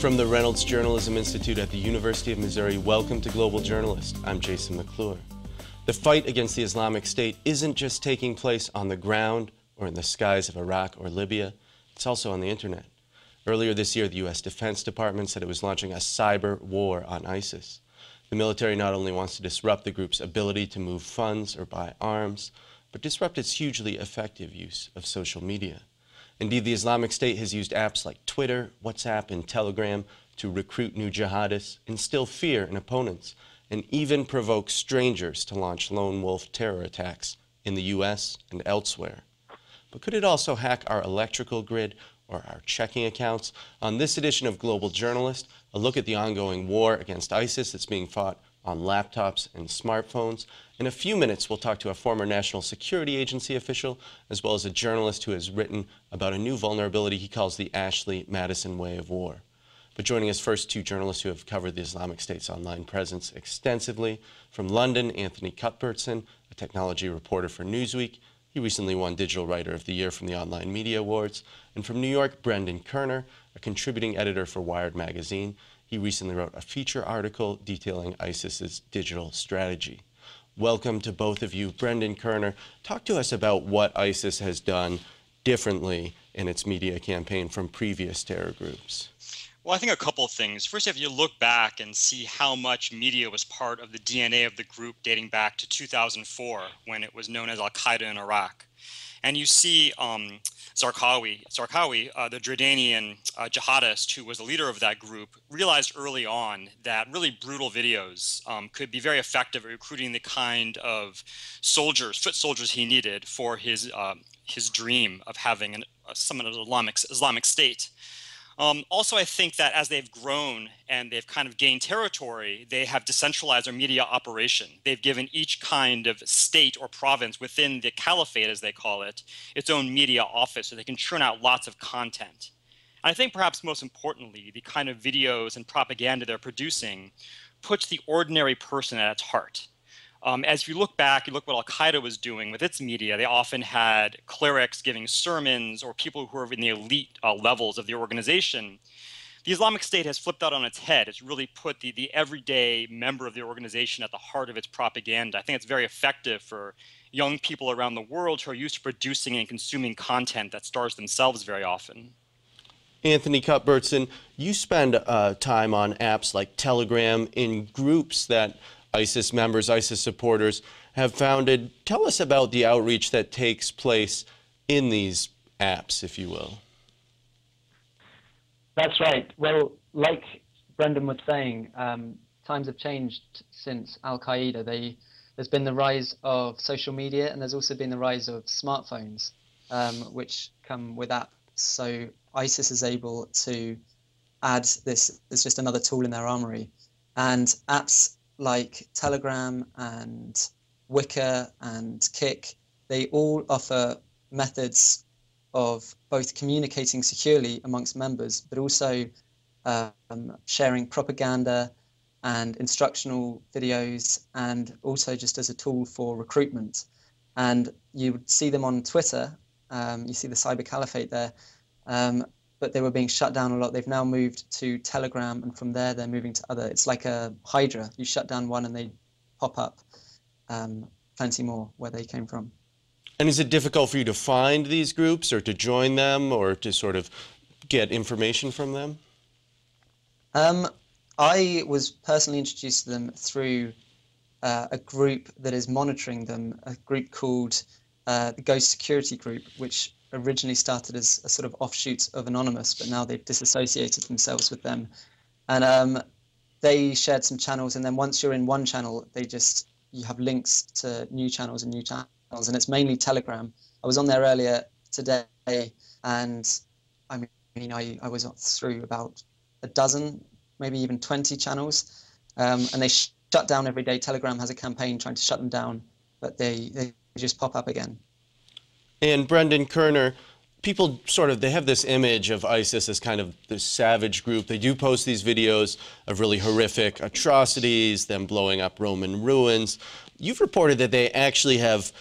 From the Reynolds Journalism Institute at the University of Missouri, welcome to Global Journalist. I'm Jason McClure. The fight against the Islamic State isn't just taking place on the ground or in the skies of Iraq or Libya, it's also on the internet. Earlier this year, the U.S. Defense Department said it was launching a cyber war on ISIS. The military not only wants to disrupt the group's ability to move funds or buy arms, but disrupt its hugely effective use of social media. Indeed, the Islamic State has used apps like Twitter, WhatsApp, and Telegram to recruit new jihadists, instill fear in opponents, and even provoke strangers to launch lone wolf terror attacks in the U.S. and elsewhere. But could it also hack our electrical grid or our checking accounts? On this edition of Global Journalist, a look at the ongoing war against ISIS that's being fought on laptops and smartphones. In a few minutes, we'll talk to a former National Security Agency official, as well as a journalist who has written about a new vulnerability he calls the Ashley Madison way of war. But joining us first, two journalists who have covered the Islamic State's online presence extensively. From London, Anthony Cuthbertson, a technology reporter for Newsweek. He recently won Digital Writer of the Year from the Online Media Awards. And from New York, Brendan Koerner, a contributing editor for Wired magazine. He recently wrote a feature article detailing ISIS's digital strategy. Welcome to both of you. Brendan Koerner, talk to us about what ISIS has done differently in its media campaign from previous terror groups. Well, I think a couple of things. First, if you look back and see how much media was part of the DNA of the group dating back to 2004, when it was known as Al-Qaeda in Iraq. And you see Zarqawi, the Jordanian jihadist who was the leader of that group, realized early on that really brutal videos could be very effective at recruiting the kind of soldiers, foot soldiers he needed for his dream of having some of the Islamic State. Also, I think that as they've grown and they've kind of gained territory, they have decentralized their media operation. They've given each kind of state or province within the caliphate, as they call it, its own media office so they can churn out lots of content. And I think perhaps most importantly, the kind of videos and propaganda they're producing puts the ordinary person at its heart. As you look back, you look what Al-Qaeda was doing with its media. They often had clerics giving sermons or people who were in the elite levels of the organization. The Islamic State has flipped that on its head. It's really put the everyday member of the organization at the heart of its propaganda. I think it's very effective for young people around the world who are used to producing and consuming content that stars themselves very often. Anthony Cuthbertson, you spend time on apps like Telegram in groups that ISIS members, ISIS supporters have founded. Tell us about the outreach that takes place in these apps, if you will. That's right. Well, like Brendan was saying, times have changed since Al-Qaeda. There's been the rise of social media, and there's also been the rise of smartphones, which come with apps. So ISIS is able to add this. It's just another tool in their armory. And apps like Telegram and Wicker and Kik, they all offer methods of both communicating securely amongst members, but also sharing propaganda and instructional videos, and also just as a tool for recruitment. And you would see them on Twitter, you see the cyber caliphate there, but they were being shut down a lot. They've now moved to Telegram, and from there they're moving to other. It's like a hydra. You shut down one and they pop up plenty more where they came from. And is it difficult for you to find these groups or to join them or to sort of get information from them? I was personally introduced to them through a group that is monitoring them, a group called the Ghost Security Group, which originally started as a sort of offshoot of Anonymous, but now they've disassociated themselves with them. And they shared some channels, and then once you're in one channel, you have links to new channels and new channels, and it's mainly Telegram. I was on there earlier today, and I mean, I was through about a dozen, maybe even 20 channels, and they shut down every day. Telegram has a campaign trying to shut them down, but they just pop up again. And Brendan Koerner, people they have this image of ISIS as kind of this savage group. They do post these videos of really horrific atrocities, them blowing up Roman ruins. You've reported that they actually have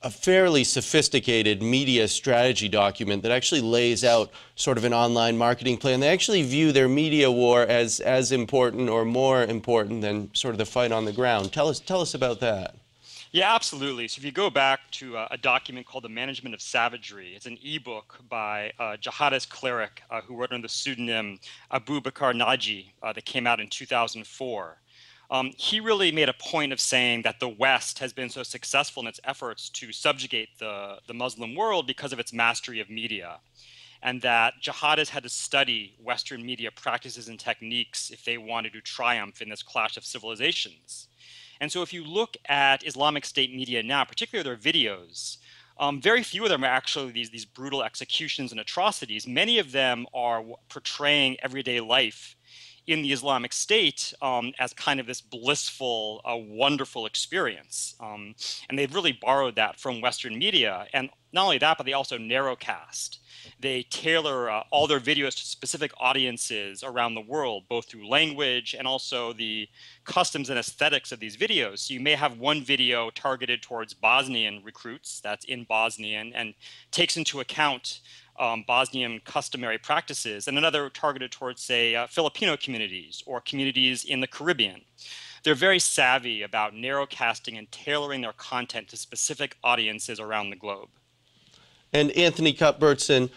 a fairly sophisticated media strategy document that actually lays out sort of an online marketing plan. They actually view their media war as important or more important than sort of the fight on the ground. Tell us about that. Yeah, absolutely. So if you go back to a document called The Management of Savagery, it's an ebook by a jihadist cleric who wrote under the pseudonym Abu Bakr Naji that came out in 2004. He really made a point of saying that the West has been so successful in its efforts to subjugate the Muslim world because of its mastery of media, and that jihadists had to study Western media practices and techniques if they wanted to triumph in this clash of civilizations. And so if you look at Islamic State media now, particularly their videos, very few of them are actually these brutal executions and atrocities. Many of them are portraying everyday life in the Islamic State as kind of this blissful, wonderful experience. And they've really borrowed that from Western media. And not only that, but they also narrowcast. They tailor all their videos to specific audiences around the world, both through language and also the customs and aesthetics of these videos. So you may have one video targeted towards Bosnian recruits, that's in Bosnian, and takes into account Bosnian customary practices, and another targeted towards, say, Filipino communities or communities in the Caribbean. They're very savvy about narrowcasting and tailoring their content to specific audiences around the globe. And Anthony Cuthbertson,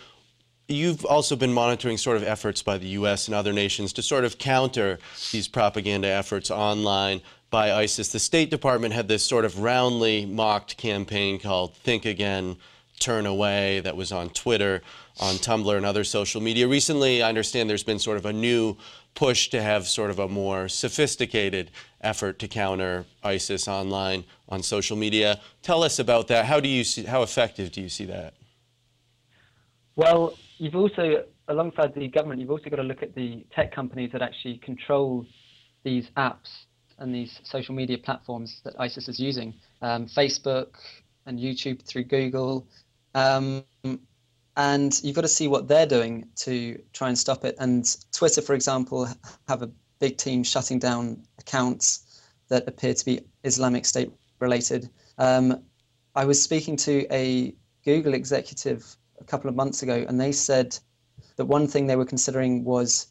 you've also been monitoring sort of efforts by the U.S. and other nations to sort of counter these propaganda efforts online by ISIS. The State Department had this sort of roundly mocked campaign called Think Again, Turn Away that was on Twitter, on Tumblr, and other social media. Recently, I understand there's been sort of a new push to have sort of a more sophisticated effort to counter ISIS online on social media. Tell us about that. How effective do you see that? Well, you've also, alongside the government, you've also got to look at the tech companies that actually control these apps and these social media platforms that ISIS is using. Facebook and YouTube through Google. And you've got to see what they're doing to try and stop it. And Twitter, for example, have a big team shutting down accounts that appear to be Islamic State related. I was speaking to a Google executive a couple of months ago, and they said that one thing they were considering was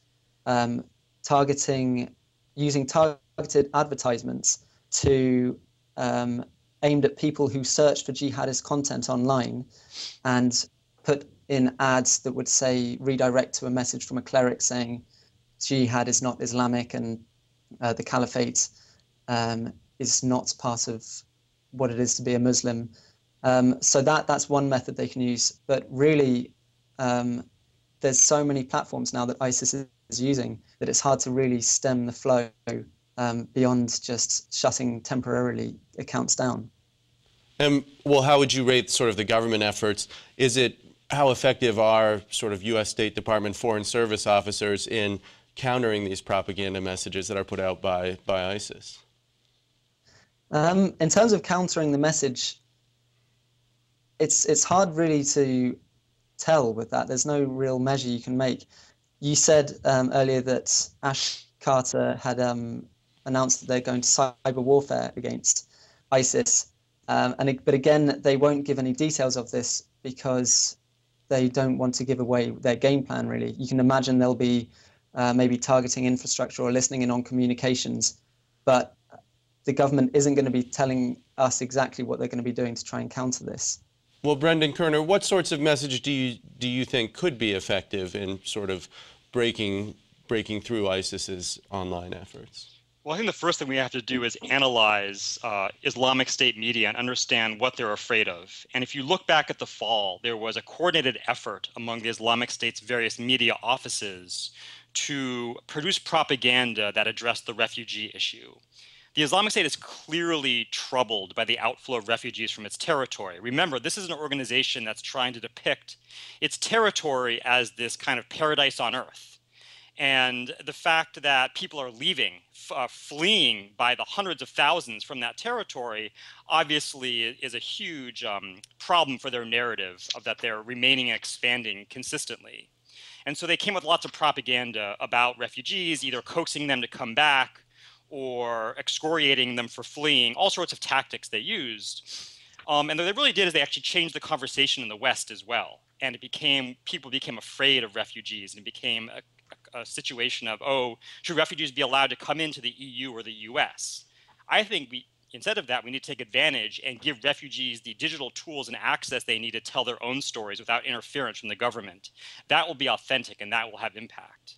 using targeted advertisements to aimed at people who search for jihadist content online and put in ads that would say redirect to a message from a cleric saying jihad is not Islamic and the caliphate is not part of what it is to be a Muslim. So that's one method they can use. But really, there's so many platforms now that ISIS is using that it's hard to really stem the flow beyond just shutting temporarily accounts down. Well, how would you rate sort of the government efforts? How effective are sort of U.S. State Department Foreign Service officers in countering these propaganda messages that are put out by ISIS? In terms of countering the message, it's hard really to tell with that. There's no real measure you can make. You said earlier that Ash Carter had announced that they're going to cyber warfare against ISIS. But again, they won't give any details of this because they don't want to give away their game plan, really. You can imagine they'll be maybe targeting infrastructure or listening in on communications, but the government isn't going to be telling us exactly what they're going to be doing to try and counter this. Well, Brendan Koerner, what sorts of message do you think could be effective in sort of breaking through ISIS's online efforts? Well, I think the first thing we have to do is analyze Islamic State media and understand what they're afraid of. And if you look back at the fall, there was a coordinated effort among the Islamic State's various media offices to produce propaganda that addressed the refugee issue. The Islamic State is clearly troubled by the outflow of refugees from its territory. Remember, this is an organization that's trying to depict its territory as this kind of paradise on earth. And the fact that people are leaving, fleeing by the hundreds of thousands from that territory, obviously is a huge problem for their narrative of that they're remaining and expanding consistently. And so they came with lots of propaganda about refugees, either coaxing them to come back or excoriating them for fleeing, all sorts of tactics they used. And what they really did is they actually changed the conversation in the West as well. And people became afraid of refugees, and it became a situation of, oh, should refugees be allowed to come into the EU or the US? I think instead of that, we need to take advantage and give refugees the digital tools and access they need to tell their own stories without interference from the government. That will be authentic, and that will have impact.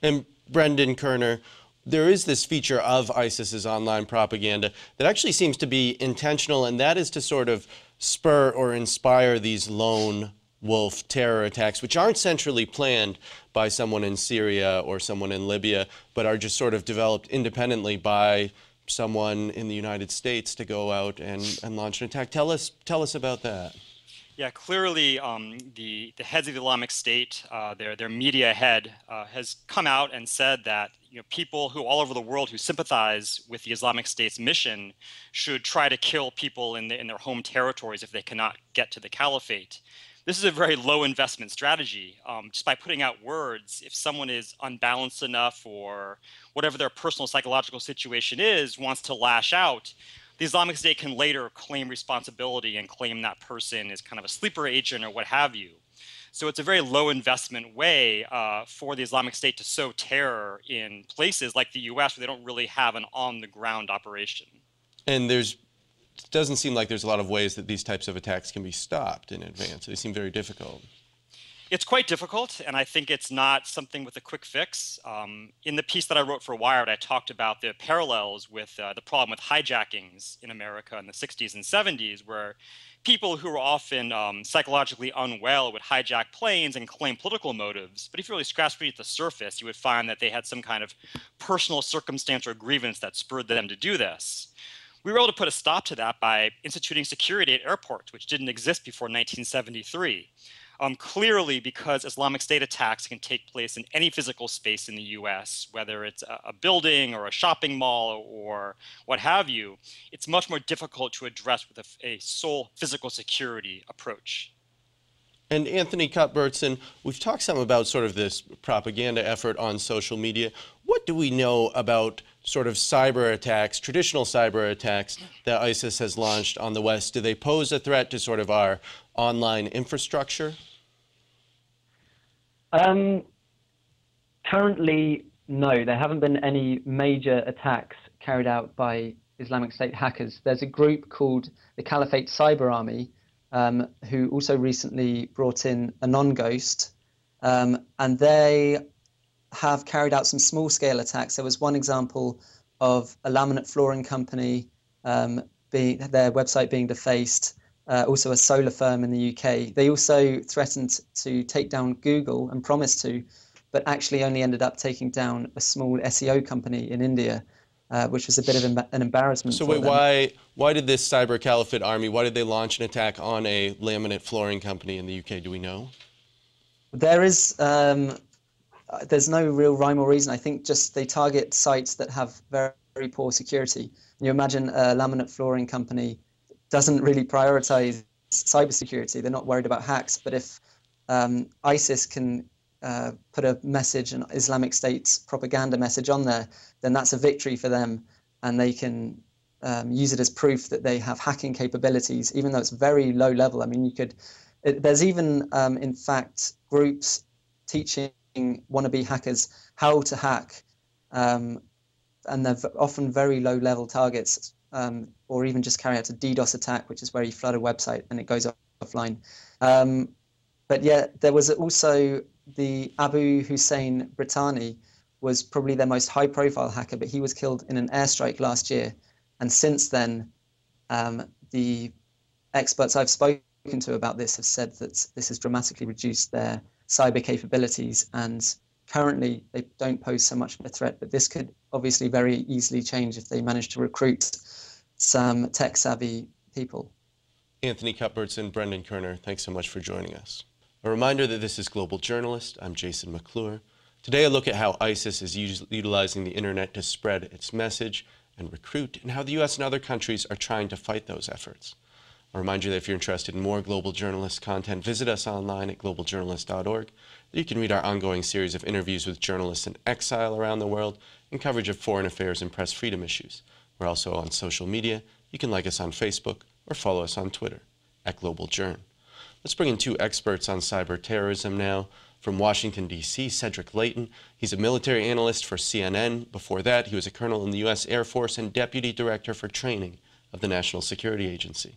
And Brendan Koerner, there is this feature of ISIS's online propaganda that actually seems to be intentional, and that is to sort of spur or inspire these lone wolf terror attacks, which aren't centrally planned by someone in Syria or someone in Libya, but are just sort of developed independently by someone in the United States to go out and launch an attack. Tell us about that. Yeah, clearly the heads of the Islamic State, their media head has come out and said that people who all over the world who sympathize with the Islamic State's mission should try to kill people in their home territories if they cannot get to the caliphate. This is a very low investment strategy. Just by putting out words, if someone is unbalanced enough or whatever their personal psychological situation is, wants to lash out, the Islamic State can later claim responsibility and claim that person is kind of a sleeper agent or what have you. So it's a very low investment way for the Islamic State to sow terror in places like the US where they don't really have an on-the-ground operation. And it doesn't seem like there's a lot of ways that these types of attacks can be stopped in advance. They seem very difficult. It's quite difficult, and I think it's not something with a quick fix. In the piece that I wrote for Wired, I talked about the parallels with the problem with hijackings in America in the 60s and 70s, where people who were often psychologically unwell would hijack planes and claim political motives. But if you really scratch beneath the surface, you would find that they had some kind of personal circumstance or grievance that spurred them to do this. We were able to put a stop to that by instituting security at airports, which didn't exist before 1973. Clearly, because Islamic State attacks can take place in any physical space in the US, whether it's a building or a shopping mall or what have you, it's much more difficult to address with a sole physical security approach. And Anthony Cuthbertson, we've talked some about sort of this propaganda effort on social media. What do we know about sort of cyber attacks, traditional cyber attacks that ISIS has launched on the West? Do they pose a threat to sort of our online infrastructure? Currently, no. There haven't been any major attacks carried out by Islamic State hackers. There's a group called the Caliphate Cyber Army, who also recently brought in a non-ghost, and they have carried out some small-scale attacks. There was one example of a laminate flooring company, their website being defaced, also a solar firm in the UK. They also threatened to take down Google and promised to, but actually only ended up taking down a small SEO company in India, which was a bit of an embarrassment for them. Why did this cyber caliphate army, why did they launch an attack on a laminate flooring company in the UK? Do we know? There's no real rhyme or reason. I think just they target sites that have very, very poor security. And you imagine a laminate flooring company doesn't really prioritize cybersecurity. They're not worried about hacks. But if ISIS can put a message, an Islamic State's propaganda message on there, then that's a victory for them, and they can use it as proof that they have hacking capabilities, even though it's very low level. I mean, there's even, in fact, groups teaching wannabe hackers how to hack, and they're often very low level targets, or even just carry out a DDoS attack, which is where you flood a website and it goes offline. But yeah, there was also the Abu Hussein Brittani was probably their most high profile hacker, but he was killed in an airstrike last year. And since then, the experts I've spoken to about this have said that this has dramatically reduced their cyber capabilities, and currently they don't pose so much of a threat, but this could obviously very easily change if they manage to recruit some tech-savvy people. Anthony Cuthbertson, Brendan Koerner, thanks so much for joining us. A reminder that this is Global Journalist. I'm Jason McClure. Today I look at how ISIS is utilizing the internet to spread its message and recruit, and how the US and other countries are trying to fight those efforts. I'll remind you that if you're interested in more Global Journalist content, visit us online at globaljournalist.org. You can read our ongoing series of interviews with journalists in exile around the world and coverage of foreign affairs and press freedom issues. We're also on social media. You can like us on Facebook, or follow us on Twitter @GlobalJourn. Let's bring in two experts on cyber terrorism now. From Washington, D.C., Cedric Leighton. He's a military analyst for CNN. Before that, he was a colonel in the U.S. Air Force and deputy director for training of the National Security Agency.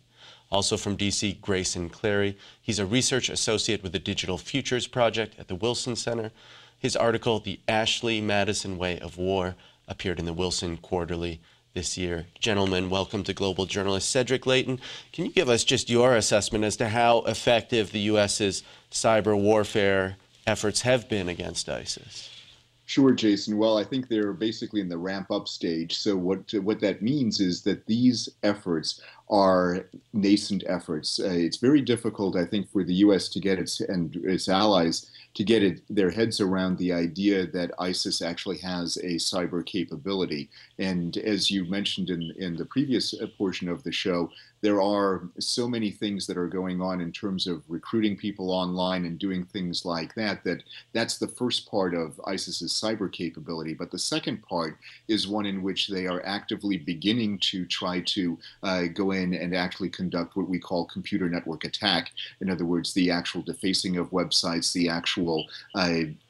Also from D.C., Grayson Clary. He's a research associate with the Digital Futures Project at the Wilson Center. His article, The Ashley Madison Way of War, appeared in the Wilson Quarterly this year. Gentlemen, welcome to Global Journalist. Cedric Leighton, can you give us just your assessment as to how effective the U.S.'s cyber warfare efforts have been against ISIS? Sure, Jason. Well, I think they're basically in the ramp-up stage. So what that means is that these efforts are nascent efforts. It's very difficult, I think, for the U.S. to get its allies to get their heads around the idea that ISIS actually has a cyber capability. And as you mentioned in the previous portion of the show, there are so many things that are going on in terms of recruiting people online and doing things like that, that's the first part of ISIS's cyber capability. But the second part is one in which they are actively beginning to try to go in and actually conduct what we call computer network attack. In other words, the actual defacing of websites, the actual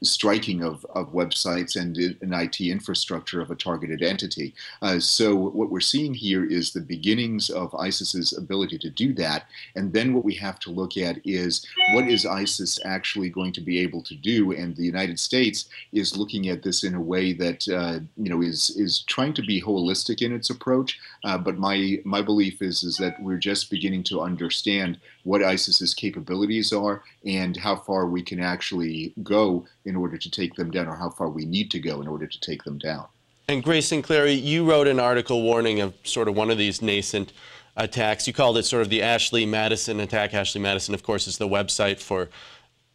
striking of websites and an IT infrastructure of a targeted entity. So what we're seeing here is the beginnings of ISIS's ability to do that. And then what we have to look at is, what is ISIS actually going to be able to do? And the United States is looking at this in a way that is trying to be holistic in its approach. But my belief is that we're just beginning to understand what ISIS's capabilities are and how far we can actually go in order to take them down, or how far we need to go in order to take them down. And Grayson Clary, you wrote an article warning of sort of one of these nascent attacks. You called it sort of the Ashley Madison attack. Ashley Madison, of course, is the website for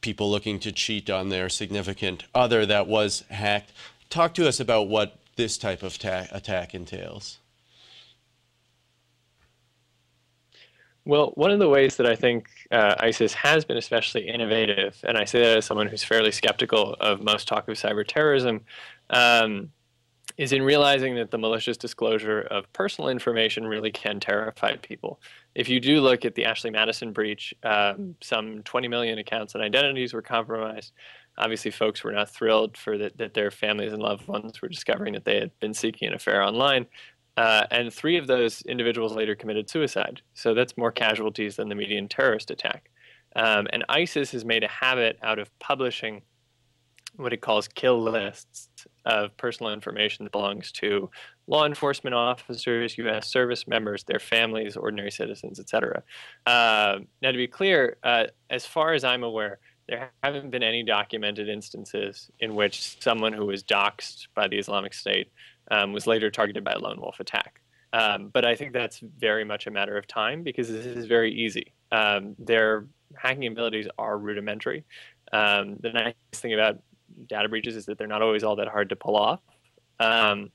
people looking to cheat on their significant other that was hacked. Talk to us about what this type of attack entails. Well, one of the ways that I think ISIS has been especially innovative, and I say that as someone who's fairly skeptical of most talk of cyber terrorism, is in realizing that the malicious disclosure of personal information really can terrify people. If you do look at the Ashley Madison breach, some 20 million accounts and identities were compromised. Obviously, folks were not thrilled that their families and loved ones were discovering that they had been seeking an affair online. And 3 of those individuals later committed suicide. So that's more casualties than the median terrorist attack. And ISIS has made a habit out of publishing what it calls kill lists of personal information that belongs to law enforcement officers, U.S. service members, their families, ordinary citizens, etc. Now, to be clear, as far as I'm aware, there haven't been any documented instances in which someone who was doxxed by the Islamic State was later targeted by a lone wolf attack. But I think that's very much a matter of time, because this is very easy. Their hacking abilities are rudimentary. The nice thing about data breaches is that they're not always all that hard to pull off. And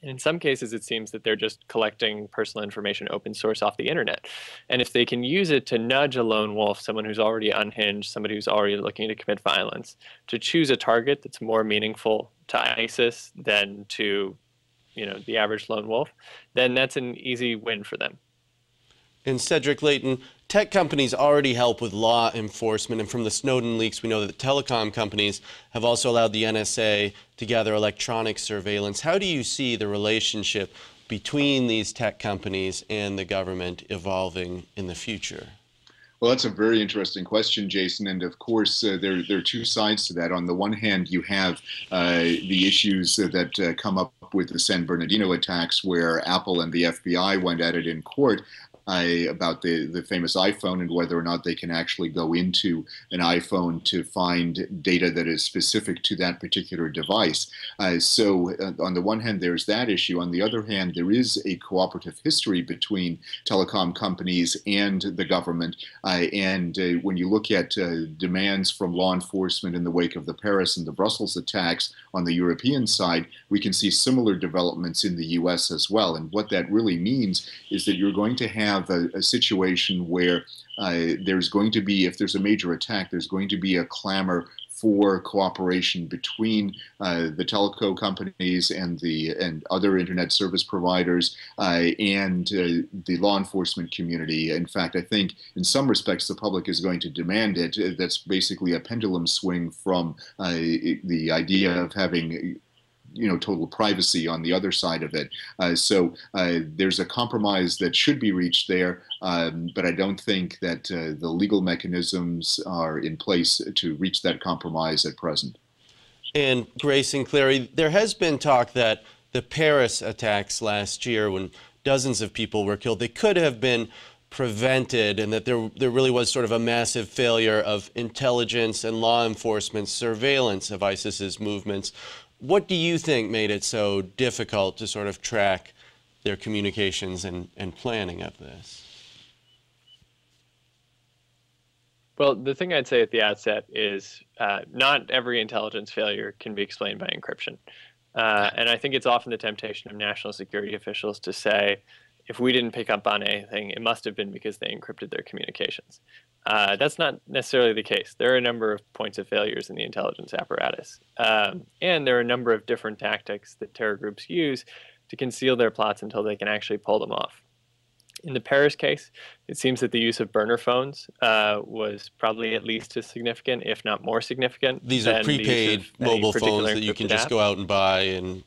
in some cases, it seems that they're just collecting personal information open source off the internet. And if they can use it to nudge a lone wolf, someone who's already unhinged, somebody who's already looking to commit violence, to choose a target that's more meaningful to ISIS than to, the average lone wolf, then that's an easy win for them. And Cedric Leighton, tech companies already help with law enforcement, and from the Snowden leaks, we know that the telecom companies have also allowed the NSA to gather electronic surveillance. How do you see the relationship between these tech companies and the government evolving in the future? Well, that's a very interesting question, Jason. And of course, there are 2 sides to that. On the one hand, you have the issues that come up with the San Bernardino attacks, where Apple and the FBI went at it in court about the famous iPhone and whether or not they can actually go into an iPhone to find data that is specific to that particular device. So on the one hand, there's that issue. On the other hand, there is a cooperative history between telecom companies and the government. And when you look at demands from law enforcement in the wake of the Paris and the Brussels attacks on the European side, we can see similar developments in the US as well. And what that really means is that you're going to have have a situation where there's going to be, if there's a major attack, there's going to be a clamor for cooperation between the telco companies and other internet service providers and the law enforcement community. In fact, I think in some respects the public is going to demand it. That's basically a pendulum swing from the idea of having total privacy on the other side of it. So there's a compromise that should be reached there, but I don't think that the legal mechanisms are in place to reach that compromise at present. And Grayson Clary, there has been talk that the Paris attacks last year, when dozens of people were killed, they could have been prevented, and that there really was sort of a massive failure of intelligence and law enforcement surveillance of ISIS's movements. What do you think made it so difficult to sort of track their communications and planning of this? Well, the thing I'd say at the outset is not every intelligence failure can be explained by encryption. And I think it's often the temptation of national security officials to say, if we didn't pick up on anything, it must have been because they encrypted their communications. That's not necessarily the case. There are a number of points of failures in the intelligence apparatus. And there are a number of different tactics that terror groups use to conceal their plots until they can actually pull them off. In the Paris case, it seems that the use of burner phones was probably at least as significant, if not more significant. These are prepaid mobile phones that you can just go out and buy and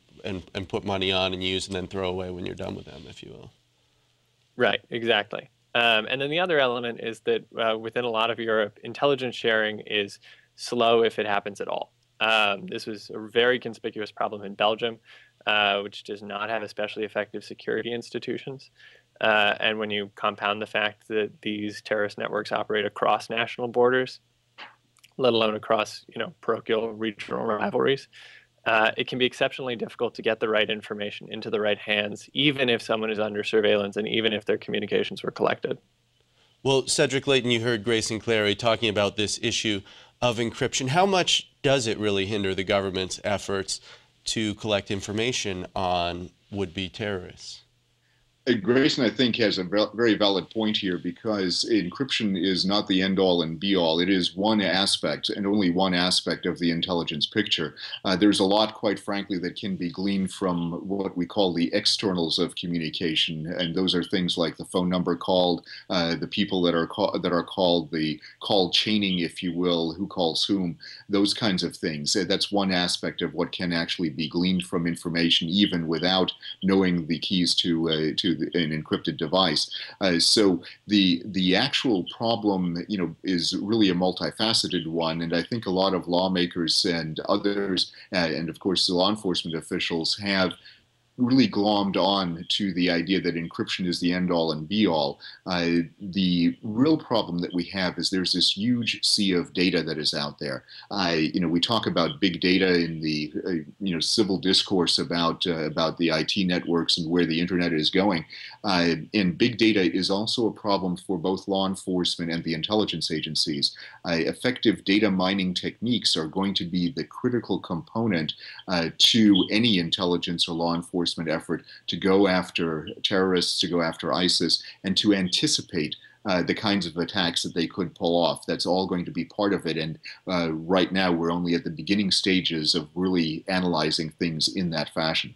put money on and use and then throw away when you're done with them, if you will. Right, exactly. And then the other element is that within a lot of Europe, intelligence sharing is slow if it happens at all. This was a very conspicuous problem in Belgium, which does not have especially effective security institutions. And when you compound the fact that these terrorist networks operate across national borders, let alone across parochial regional rivalries, it can be exceptionally difficult to get the right information into the right hands, even if someone is under surveillance and even if their communications were collected. Well, Cedric Leighton, you heard Grayson Clary talking about this issue of encryption. How much does it really hinder the government's efforts to collect information on would-be terrorists? Grayson, I think, has a very valid point here, because encryption is not the end-all and be-all. It is one aspect, and only one aspect, of the intelligence picture. There's a lot, quite frankly, that can be gleaned from what we call the externals of communication, and those are things like the phone number called, the people that are called, the call chaining, if you will, who calls whom, those kinds of things. That's one aspect of what can actually be gleaned from information, even without knowing the keys to an encrypted device. So the actual problem, is really a multifaceted one, and I think a lot of lawmakers and others, and of course the law enforcement officials, have really glommed on to the idea that encryption is the end-all and be-all. The real problem that we have is there's this huge sea of data that is out there. We talk about big data in the civil discourse about the IT networks and where the internet is going. And big data is also a problem for both law enforcement and the intelligence agencies. Effective data mining techniques are going to be the critical component to any intelligence or law enforcement effort to go after terrorists, to go after ISIS, and to anticipate the kinds of attacks that they could pull off. That's all going to be part of it. And right now, we're only at the beginning stages of really analyzing things in that fashion.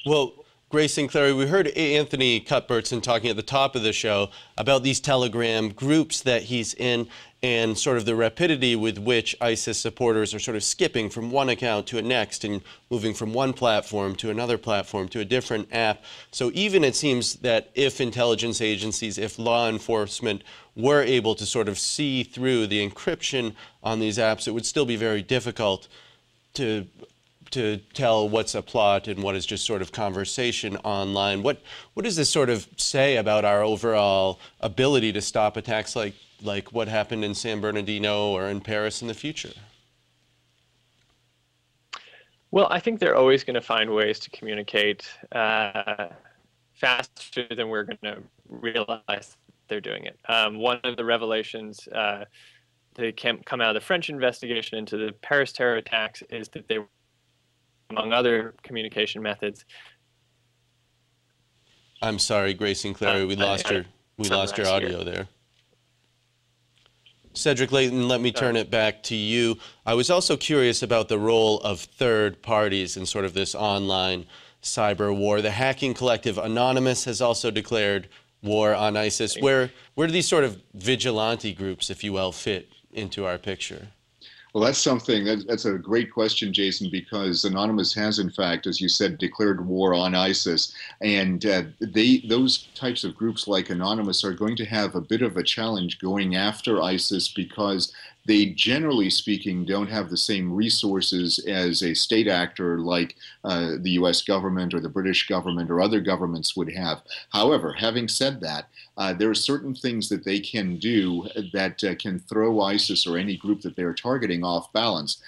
Well, Grayson Clary, we heard Anthony Cuthbertson talking at the top of the show about these Telegram groups that he's in and sort of the rapidity with which ISIS supporters are sort of skipping from one account to a next and moving from one platform to another platform to a different app. So even it seems that if intelligence agencies, if law enforcement were able to sort of see through the encryption on these apps, it would still be very difficult to tell what's a plot and what is just sort of conversation online. What does this sort of say about our overall ability to stop attacks like what happened in San Bernardino or in Paris in the future? Well, I think they're always going to find ways to communicate faster than we're going to realize they're doing it. One of the revelations that come out of the French investigation into the Paris terror attacks is that they, among other communication methods. I'm sorry, Grayson Clary, we lost We lost your audio there. Cedric Leighton, let me turn it back to you. I was also curious about the role of third parties in sort of this online cyber war. The hacking collective Anonymous has also declared war on ISIS. Where do these sort of vigilante groups, if you will, fit into our picture? Well, that's a great question, Jason, because Anonymous has, in fact, as you said, declared war on ISIS. And those types of groups like Anonymous are going to have a bit of a challenge going after ISIS because they, generally speaking, don't have the same resources as a state actor like the U.S. government or the British government or other governments would have. However, having said that, there are certain things that they can do that can throw ISIS or any group that they're targeting off balance.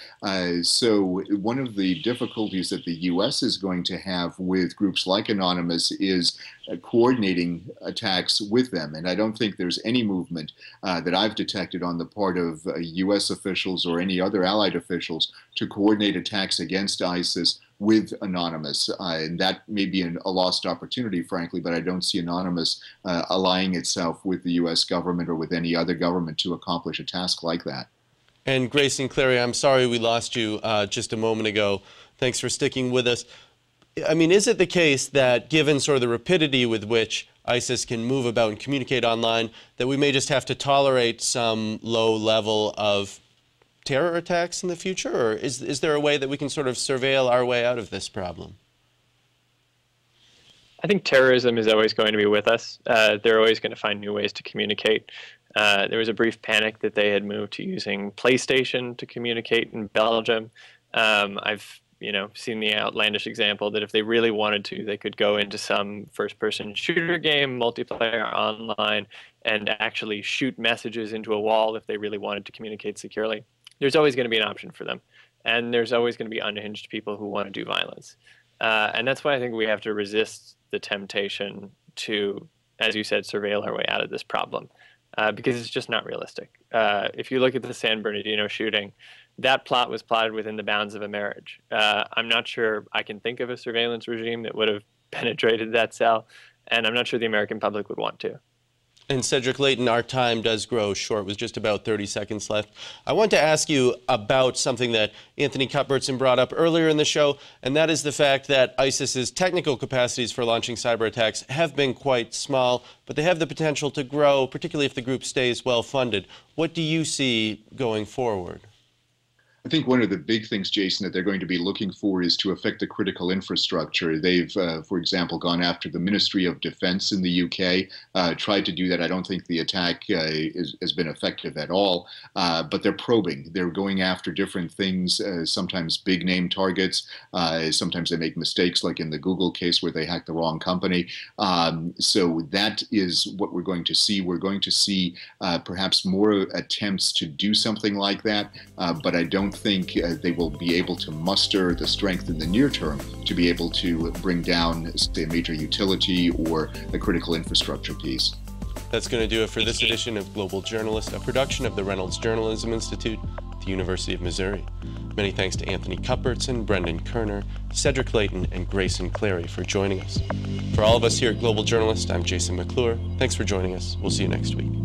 So one of the difficulties that the U.S. is going to have with groups like Anonymous is coordinating attacks with them. And I don't think there's any movement that I've detected on the part of U.S. officials or any other allied officials to coordinate attacks against ISIS with Anonymous. And that may be a lost opportunity, frankly, but I don't see Anonymous allying itself with the U.S. government or with any other government to accomplish a task like that. And Grayson Clary, I'm sorry we lost you just a moment ago. Thanks for sticking with us. I mean, is it the case that given sort of the rapidity with which ISIS can move about and communicate online, that we may just have to tolerate some low level of terror attacks in the future? Or is there a way that we can sort of surveil our way out of this problem? I think terrorism is always going to be with us. They're always going to find new ways to communicate. There was a brief panic that they had moved to using PlayStation to communicate in Belgium. I've seen the outlandish example that if they really wanted to, they could go into some first-person shooter game, multiplayer online, and actually shoot messages into a wall if they really wanted to communicate securely. There's always going to be an option for them. And there's always going to be unhinged people who want to do violence. And that's why I think we have to resist the temptation to, as you said, surveil our way out of this problem, because it's just not realistic. If you look at the San Bernardino shooting, that plot was plotted within the bounds of a marriage. I'm not sure I can think of a surveillance regime that would have penetrated that cell, and I'm not sure the American public would want to. And Cedric Leighton, our time does grow short with just about 30 seconds left. I want to ask you about something that Anthony Cuthbertson brought up earlier in the show, and that is the fact that ISIS's technical capacities for launching cyber attacks have been quite small, but they have the potential to grow, particularly if the group stays well funded. What do you see going forward? I think one of the big things, Jason, that they're going to be looking for is to affect the critical infrastructure. They've, for example, gone after the Ministry of Defense in the UK, tried to do that. I don't think the attack has been effective at all, but they're probing. They're going after different things, sometimes big name targets. Sometimes they make mistakes, like in the Google case where they hacked the wrong company. So that is what we're going to see. We're going to see perhaps more attempts to do something like that, but I don't think they will be able to muster the strength in the near term to be able to bring down, say, a major utility or a critical infrastructure piece. That's going to do it for this edition of Global Journalist, a production of the Reynolds Journalism Institute at the University of Missouri. Many thanks to Anthony Cuthbertson, Brendan Koerner, Cedric Leighton, and Grayson Clary for joining us. For all of us here at Global Journalist, I'm Jason McClure. Thanks for joining us. We'll see you next week.